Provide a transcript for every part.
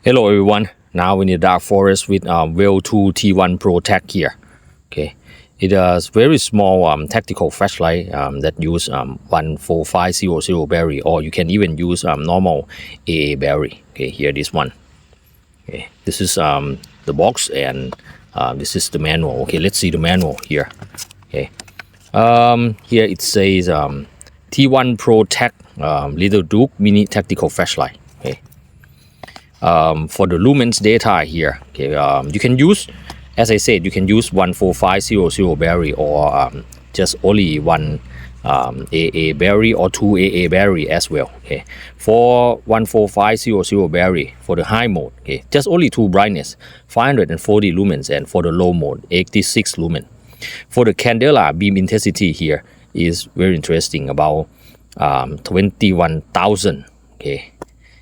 Hello everyone, now in the dark forest with Weltool T1 Pro TAC here. Okay, it is very small tactical flashlight that use 14500 battery, or you can even use normal AA battery. Okay, here this one. Okay, this is the box, and this is the manual. Okay, let's see the manual here. Okay, here it says T1 Pro TAC Little Duke Mini Tactical Flashlight. Okay. For the lumens data here, okay, you can use, as I said, you can use 14500 battery, or just only one AA battery or two AA battery as well. Okay, for 14500 battery, for the high mode, okay, just only two brightness, 540 lumens, and for the low mode, 86 lumen. For the candela beam intensity here is very interesting, about 21,000 okay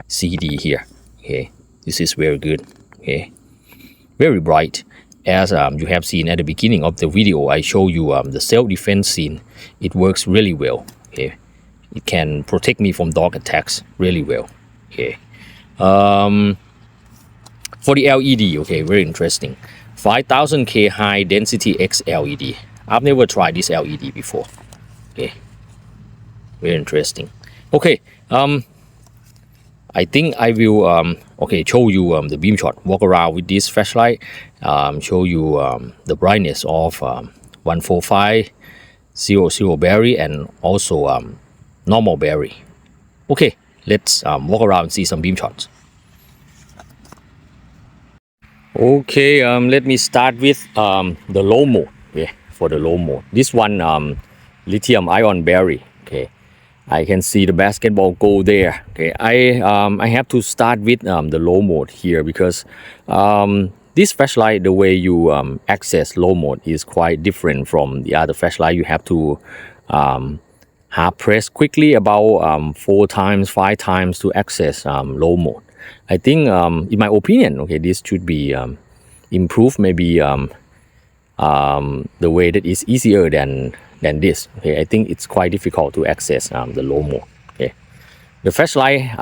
CD here. Okay, this is very good. Okay, very bright. As you have seen at the beginning of the video, I show you the self-defense scene. It works really well. Okay, it can protect me from dog attacks really well. Okay, for the LED, okay, very interesting. 5000K high density X LED. I've never tried this LED before. Okay, very interesting. Okay, I think I will show you the beam shot, walk around with this flashlight, show you the brightness of 14500 battery and also normal battery. Okay, let's walk around and see some beam shots. Okay, let me start with the low mode. Okay, for the low mode, this one lithium ion battery. Okay, I can see the basketball goal there. Okay, I have to start with the low mode here, because this flashlight, the way you access low mode is quite different from the other flashlight. You have to hard press quickly about 4 times, 5 times to access low mode. I think, in my opinion, okay, this should be improved. Maybe the way that is easier than this. Okay, I think it's quite difficult to access the low mode. Okay, the flashlight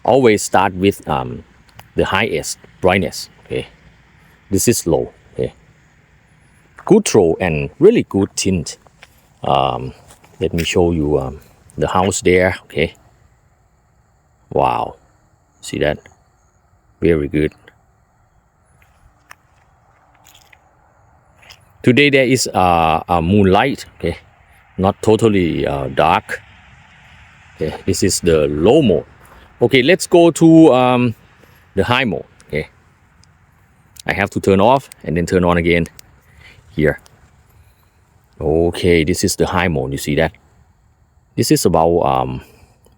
always start with the highest brightness. Okay, this is low. Okay, good throw and really good tint. Let me show you the house there. Okay, wow, see that? Very good. Today there is a moonlight. Okay, not totally dark. Okay, this is the low mode. Okay, let's go to the high mode. Okay, I have to turn off and then turn on again here. Okay, this is the high mode. You see that? This is about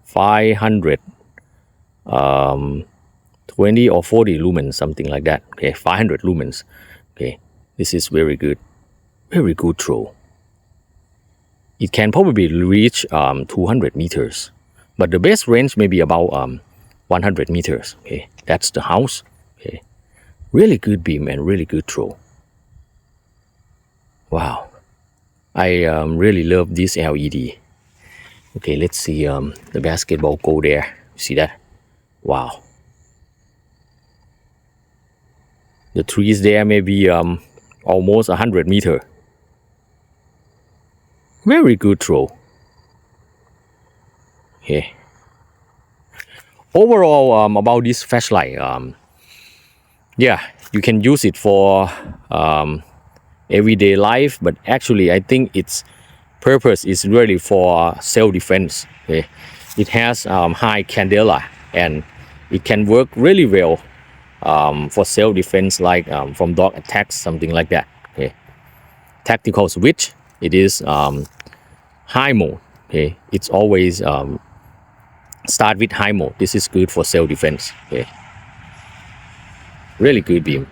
520 or 40 lumens, something like that. Okay, 500 lumens. Okay, this is very good. Very good throw. It can probably reach 200 meters, but the best range may be about 100 meters. Okay, that's the house. Okay, really good beam and really good throw. Wow, I really love this LED. Okay, let's see the basketball goal there. See that? Wow. The trees there may be almost 100 meters. Very good throw. Okay. Overall, about this flashlight, yeah, you can use it for everyday life, but actually I think its purpose is really for self-defense. Okay, it has high candela and it can work really well for self-defense, like from dog attacks, something like that. Okay, tactical switch. It is high mode. Okay, it's always start with high mode. This is good for self-defense. Okay, really good beam.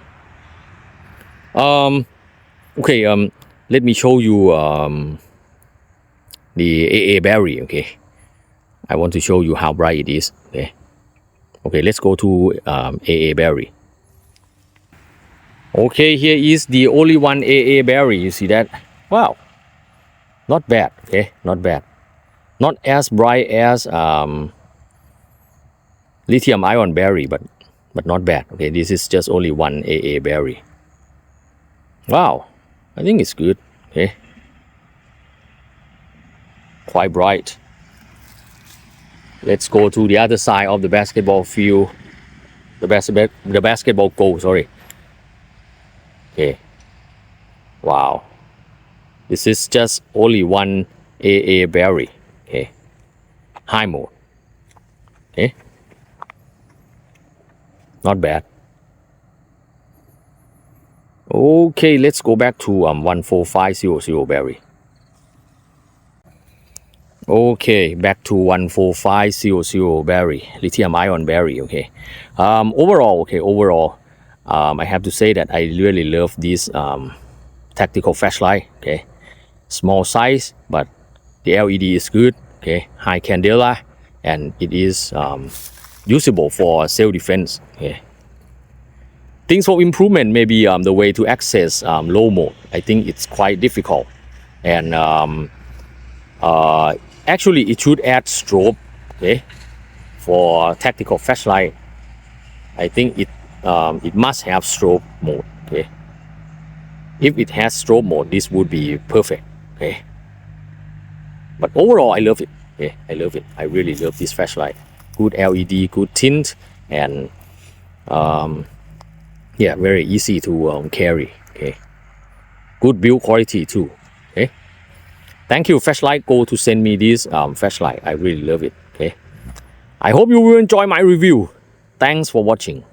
Okay, let me show you the AA battery. Okay, I want to show you how bright it is. Okay, okay, let's go to AA battery. Okay, here is the only one AA battery. You see that? Wow, not bad. Okay, not bad. Not as bright as lithium ion battery, but but not bad. Okay, this is just only one AA battery. Wow, I think it's good. Okay, quite bright. Let's go to the other side of the basketball field. The basketball goal, sorry. Okay. Wow. This is just only one AA battery. Okay. High mode. Okay. Not bad. Okay, let's go back to 14500 battery. Okay, back to 14500 battery, lithium ion battery. Okay. Overall, I have to say that I really love this tactical flashlight. Okay, small size, but the LED is good. Okay, high candela, and it is usable for self-defense. Okay. Things for improvement, maybe the way to access low mode. I think it's quite difficult, and actually it should add strobe. Okay, for tactical flashlight, I think it must have strobe mode. Okay, if it has strobe mode, this would be perfect. Okay, but overall I love it. Okay, I love it. I really love this flashlight. Good LED, good tint, and yeah, very easy to carry. Okay, good build quality too. Okay, thank you Flashlight Go to send me this flashlight. I really love it. Okay, I hope you will enjoy my review. Thanks for watching.